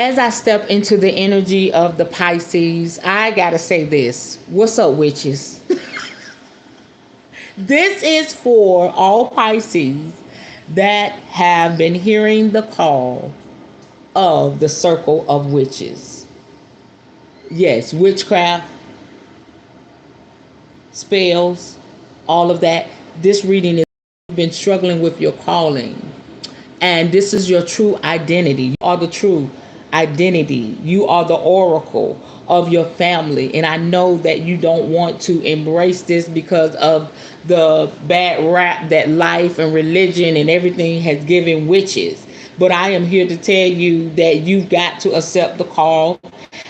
As I step into the energy of the Pisces, I gotta say this. What's up, witches? This is for all Pisces that have been hearing the call of the circle of witches. Yes, witchcraft, spells, all of that. This reading is been struggling with your calling. And this is your true identity. You are the true identity. You are the oracle of your family. And I know that you don't want to embrace this because of the bad rap that life and religion and everything has given witches. But I am here to tell you that you've got to accept the call.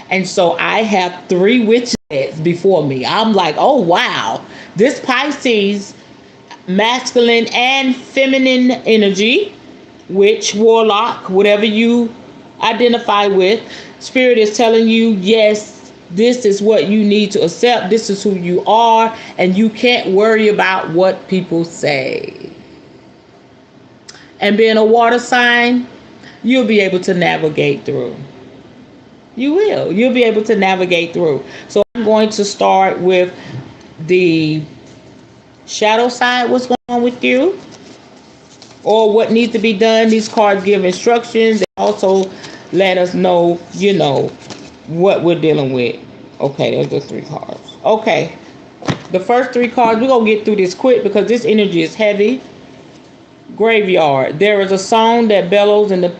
And so I have three witches before me. I'm like, oh, wow. This Pisces, masculine and feminine energy, witch, warlock, whatever you identify with, spirit is telling you, yes, this is what you need to accept. This is who you are, and you can't worry about what people say. And being a water sign, you'll be able to navigate through. You will. You'll be able to navigate through. So I'm going to start with the shadow side. What's going on with you? Or what needs to be done. These cards give instructions. They also let us know, what we're dealing with. Okay, there's the three cards. Okay. The first three cards, we're going to get through this quick because this energy is heavy. Graveyard. There is a song that bellows in the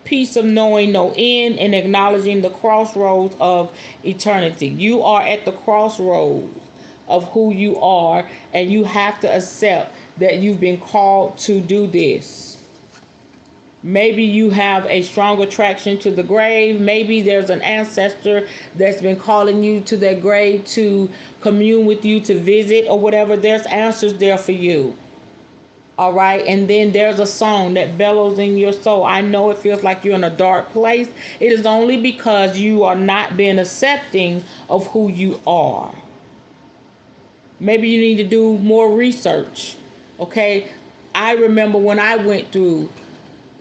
peace of knowing no end and acknowledging the crossroads of eternity. You are at the crossroads of who you are, and you have to accept that you've been called to do this. Maybe you have a strong attraction to the grave. Maybe there's an ancestor that's been calling you to their grave to commune with you, to visit or whatever. There's answers there for you. All right. And then there's a song that bellows in your soul. I know it feels like you're in a dark place. It is only because you are not being accepting of who you are. Maybe you need to do more research. Okay. I remember when I went through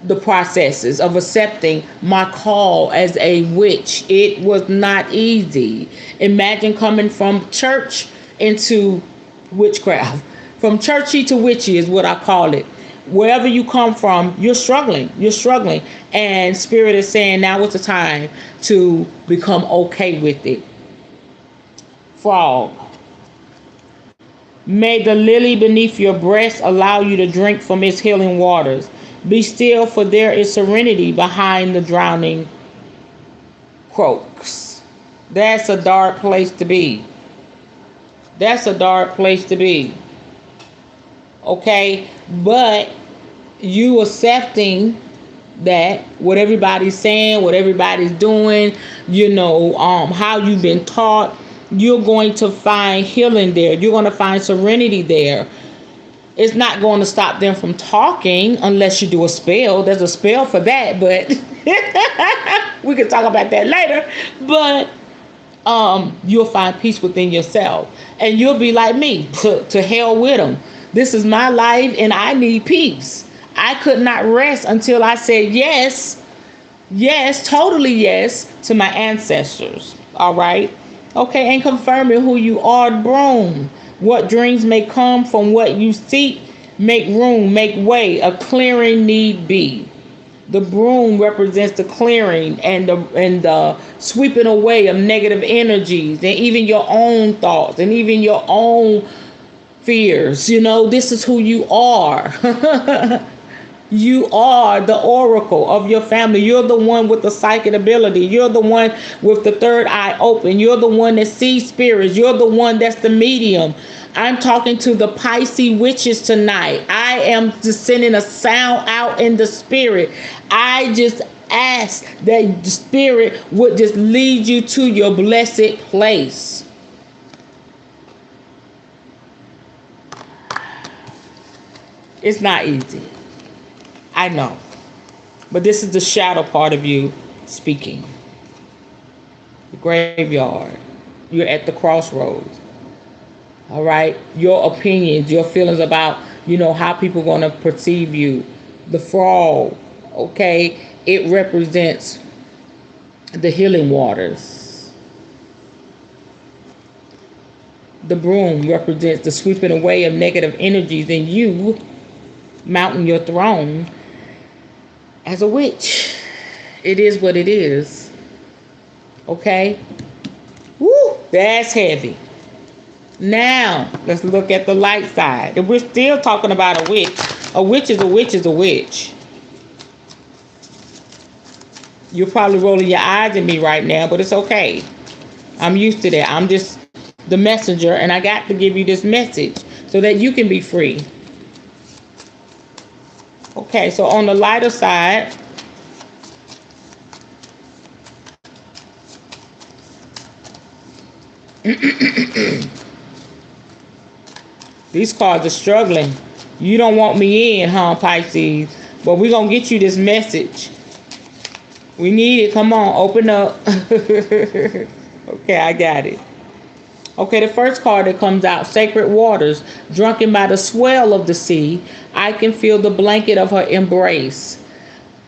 the processes of accepting my call as a witch. It was not easy. Imagine coming from church into witchcraft. From churchy to witchy is what I call it. Wherever you come from, you're struggling. You're struggling. And Spirit is saying now is the time to become okay with it. Frog. May the lily beneath your breast allow you to drink from its healing waters. Be still, for there is serenity behind the drowning croaks. That's a dark place to be. That's a dark place to be. Okay, but you accepting that what everybody's saying, what everybody's doing, how you've been taught, you're going to find healing there. You're going to find serenity there. It's not going to stop them from talking unless you do a spell. There's a spell for that, but we can talk about that later. But you'll find peace within yourself. And you'll be like me, to hell with them. This is my life and I need peace. I could not rest until I said yes, totally yes to my ancestors. All right. Okay. And confirming who you are, broom. What dreams may come from what you seek, make room, make way. A clearing need be. The broom represents the clearing and the sweeping away of negative energies and even your own thoughts and even your own fears. This is who you are. You are the oracle of your family. You're the one with the psychic ability. You're the one with the third eye open. You're the one that sees spirits. You're the one that's the medium. I'm talking to the Pisces witches tonight. I am just sending a sound out in the spirit. I just ask that the spirit would just lead you to your blessed place. It's not easy. I know. But this is the shadow part of you speaking. The graveyard. You're at the crossroads. All right? Your opinions, your feelings about, how people are going to perceive you. The frog, okay? It represents the healing waters. The broom represents the sweeping away of negative energies, and you mounting your throne as a witch. It is what it is. Okay? Woo! That's heavy. Now, let's look at the light side. And we're still talking about a witch. A witch is a witch is a witch. You're probably rolling your eyes at me right now, but it's okay. I'm used to that. I'm just the messenger, and I got to give you this message so that you can be free. Okay, so on the lighter side, these cards are struggling. You don't want me in, huh, Pisces? But we're going to get you this message. We need it. Come on, open up. Okay, I got it. Okay, the first card that comes out, Sacred Waters. Drunken by the swell of the sea, I can feel the blanket of her embrace.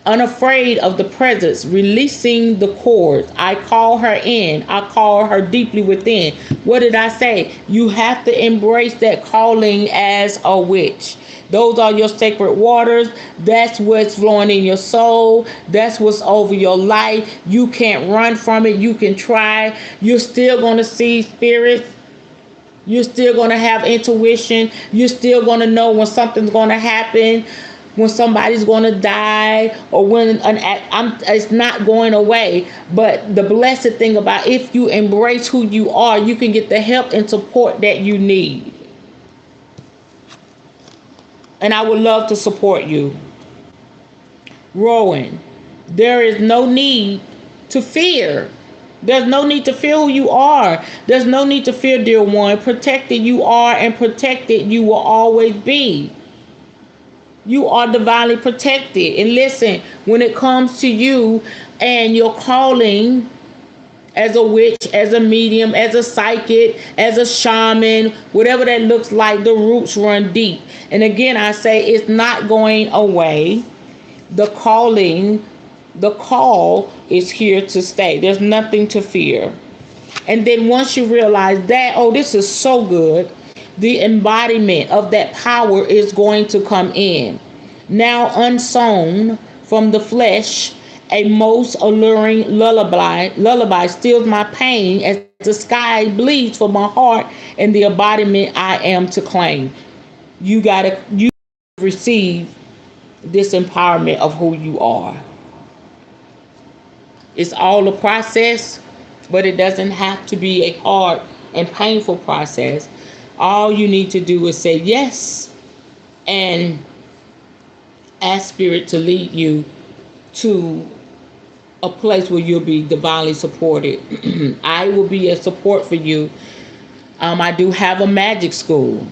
Unafraid of the presence, releasing the cords. I call her in. I call her deeply within. What did I say? You have to embrace that calling as a witch. Those are your sacred waters. That's what's flowing in your soul. That's what's over your life. You can't run from it. You can try. You're still going to see spirits. You're still going to have intuition. You're still going to know when something's going to happen, when somebody's going to die, or when it's not going away. But the blessed thing about, if you embrace who you are, you can get the help and support that you need. And I would love to support you. Rowan, there is no need to fear. There's no need to fear who you are. There's no need to fear, dear one. Protected you are, and protected you will always be. You are divinely protected. And listen, when it comes to you and your calling as a witch, as a medium, as a psychic, as a shaman, whatever that looks like, the roots run deep. And again, I say it's not going away. The calling, the call is here to stay. There's nothing to fear. And then once you realize that, oh, this is so good, the embodiment of that power is going to come in. Now unsown from the flesh, a most alluring lullaby stills my pain as the sky bleeds for my heart and the embodiment I am to claim. You receive this empowerment of who you are. It's all a process, but it doesn't have to be a hard and painful process. All you need to do is say yes and ask Spirit to lead you to a place where you'll be divinely supported. I will be a support for you. I do have a magic school.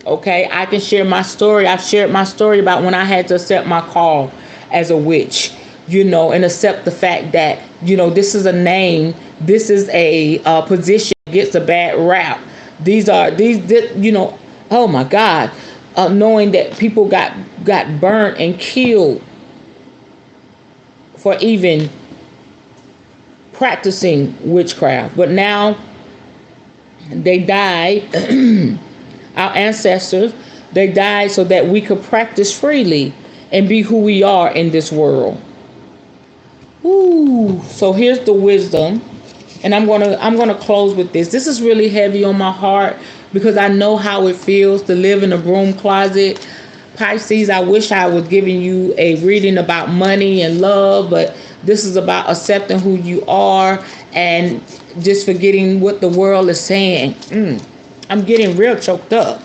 Okay, I can share my story. I've shared my story about when I had to accept my call as a witch, and accept the fact that, this is a name, this is a position that gets a bad rap. These, oh my God, knowing that people got burnt and killed for even practicing witchcraft. But now they died, our ancestors, they died so that we could practice freely and be who we are in this world. Ooh, so here's the wisdom. And I'm gonna close with this. This is really heavy on my heart because I know how it feels to live in a broom closet. Pisces, I wish I was giving you a reading about money and love, but this is about accepting who you are and just forgetting what the world is saying. I'm getting real choked up.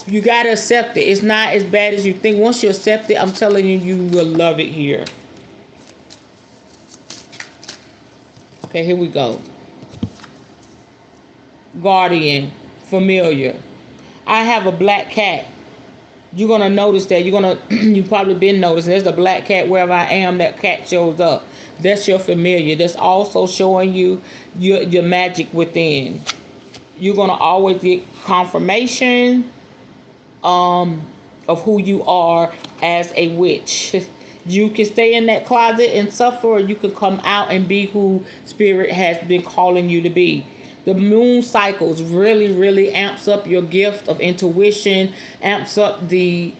You gotta accept it. It's not as bad as you think. Once you accept it, I'm telling you, you will love it here. Okay, here we go. Guardian, familiar. I have a black cat. You're going to notice that. You've probably been noticing. There's a black cat wherever I am, that cat shows up. That's your familiar. That's also showing you your magic within. You're going to always get confirmation of who you are as a witch. You can stay in that closet and suffer, or you can come out and be who Spirit has been calling you to be. The moon cycles really amps up your gift of intuition, amps up the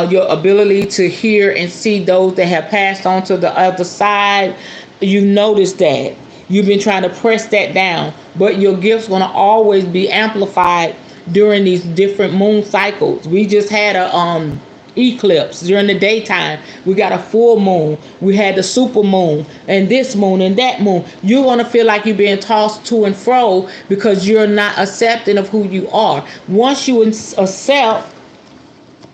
your ability to hear and see those that have passed on to the other side. You notice that you've been trying to press that down, but your gift's going to always be amplified during these different moon cycles. We just had a eclipse during the daytime. We got a full moon. We had the super moon and this moon and that moon. You're going to feel like you're being tossed to and fro because you're not accepting of who you are. Once you accept,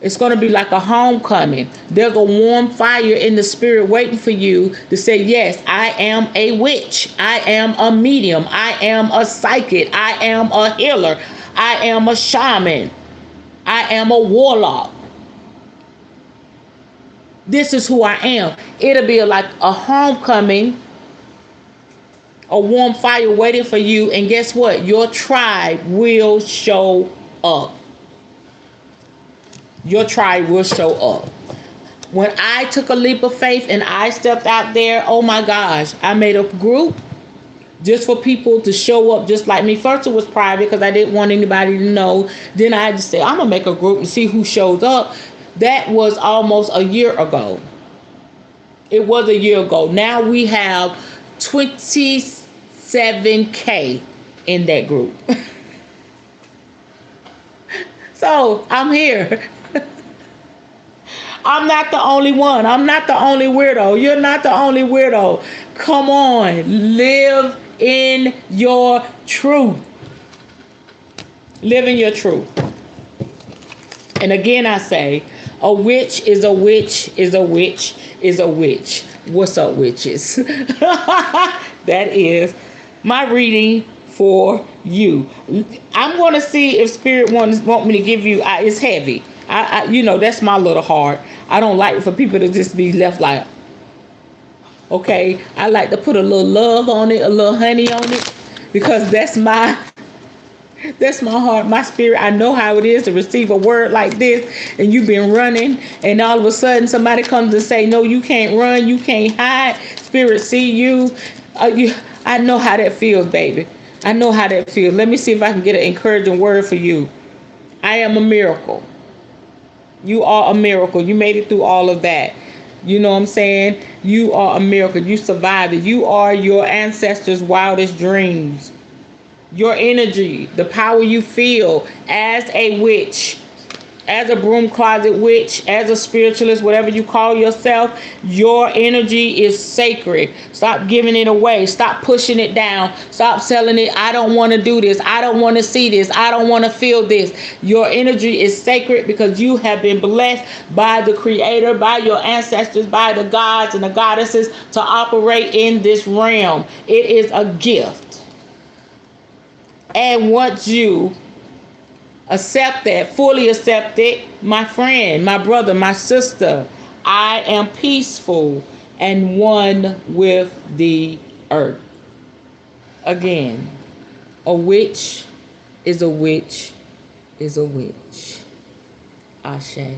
it's going to be like a homecoming. There's a warm fire in the spirit waiting for you to say, yes, I am a witch. I am a medium. I am a psychic. I am a healer. I am a shaman. I am a warlock. This is who I am. It'll be like a homecoming, a warm fire waiting for you. And guess what? Your tribe will show up. Your tribe will show up. When I took a leap of faith and I stepped out there, oh my gosh, I made a group just for people to show up just like me. First it was private because I didn't want anybody to know. Then I just said, I'm going to make a group and see who shows up. That was almost a year ago. It was a year ago. Now we have 27K in that group. So I'm here. I'm not the only one. I'm not the only weirdo. You're not the only weirdo. Come on. Live in your truth. Live in your truth. And again, I say, a witch is a witch is a witch is a witch. What's up, witches? That is my reading for you. I'm going to see if Spirit want me to give you. It's heavy. That's my little heart. I don't like for people to just be left like, okay. I like to put a little love on it, a little honey on it, because that's my heart, my spirit. I know how it is to receive a word like this, and you've been running, and all of a sudden somebody comes and say, no, you can't run, you can't hide. Spirit see you. I know how that feels, baby. I know how that feels. Let me see if I can get an encouraging word for you. I am a miracle. You are a miracle. You made it through all of that. You know what I'm saying? You are a miracle. You survived it. You are your ancestors' wildest dreams. Your energy, the power you feel as a witch, as a broom closet witch, as a spiritualist, whatever you call yourself, your energy is sacred. Stop giving it away. Stop pushing it down. Stop selling it. I don't want to do this. I don't want to see this. I don't want to feel this. Your energy is sacred because you have been blessed by the Creator, by your ancestors, by the gods and the goddesses to operate in this realm. It is a gift. And once you accept that, fully accept it, my friend, my brother, my sister, I am peaceful and one with the earth. Again, a witch is a witch is a witch. Ashe.